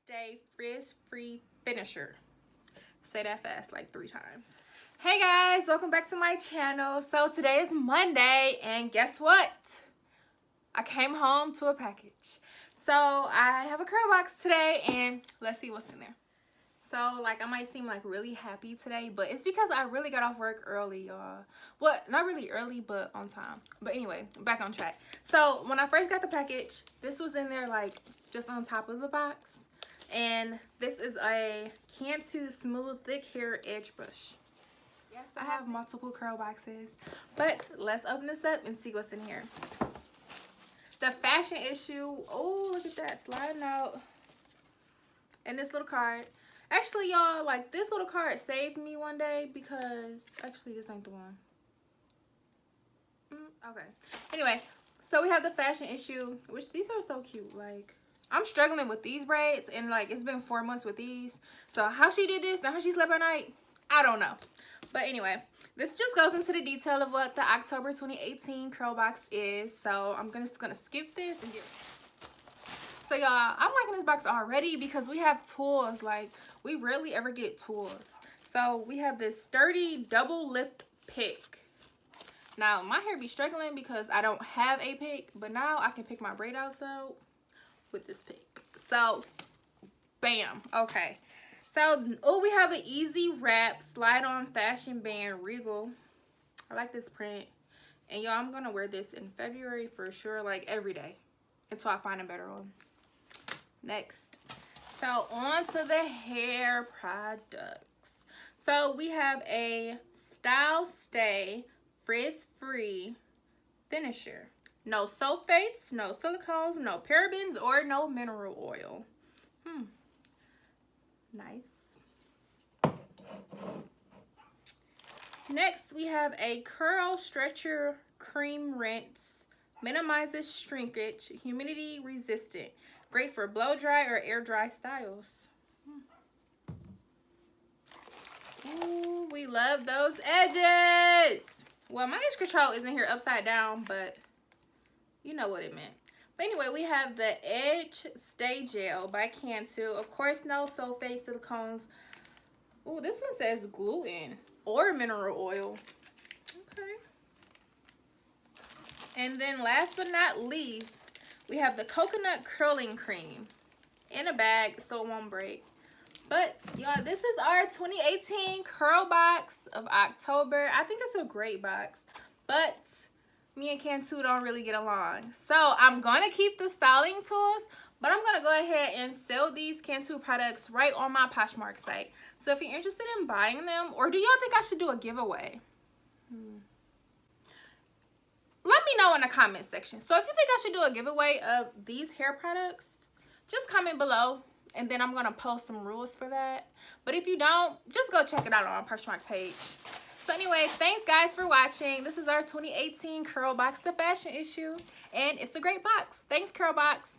Stay frizz-free finisher. Say that fast like 3 times. Hey guys, welcome back to my channel. So today is Monday and guess what? I came home to a package. So I have a curl box today and let's see what's in there. So like I might seem like really happy today, but it's because I really got off work early, y'all. Well, not really early, but on time. But anyway, back on track. So when I first got the package, this was in there like just on top of the box. And this is a Cantu Smooth Thick Hair Edge Brush. Yes, I have multiple curl boxes, but let's open this up and see what's in here. The fashion issue. Oh, look at that, sliding out. And this little card. Actually, y'all, like this little card saved me one day because actually this ain't the one. Okay. Anyway, so we have the fashion issue, which these are so cute. Like, I'm struggling with these braids and like it's been 4 months with these. So how she did this and how she slept at night, I don't know. But anyway, this just goes into the detail of what the October 2018 curl box is. So I'm just gonna skip this and get. So y'all, I'm liking this box already because we have tools. Like we rarely ever get tools. So we have this sturdy double lift pick. Now my hair be struggling because I don't have a pick, but now I can pick my braid outs out with this pick. So bam. Okay. So oh, we have an easy wrap slide on fashion band regal. I like this print. And y'all, I'm gonna wear this in February for sure, like every day until I find a better one. Next, so on to the hair products. So we have a Style Stay Frizz Free Finisher. No sulfates, no silicones, no parabens, or no mineral oil. Nice. Next, we have a Curl Stretcher Cream Rinse. Minimizes shrinkage, humidity resistant. Great for blow dry or air dry styles. Ooh, we love those edges. Well, my edge control isn't here upside down, but you know what it meant. But anyway, we have the Edge Stay Gel by Cantu. Of course, no sulfate, silicones. Ooh, this one says gluten or mineral oil. Okay. And then last but not least, we have the Coconut Curling Cream in a bag so it won't break. But y'all, this is our 2018 curl box of October. I think it's a great box, but me and Cantu don't really get along. So I'm gonna keep the styling tools, but I'm gonna go ahead and sell these Cantu products right on my Poshmark site. So if you're interested in buying them, or do y'all think I should do a giveaway? Let me know in the comment section. So if you think I should do a giveaway of these hair products, just comment below and then I'm gonna post some rules for that. But if you don't, just go check it out on our Poshmark page. So anyway, thanks guys for watching. This is our 2018 curl box, the fashion issue, and it's a great box. Thanks, curl box.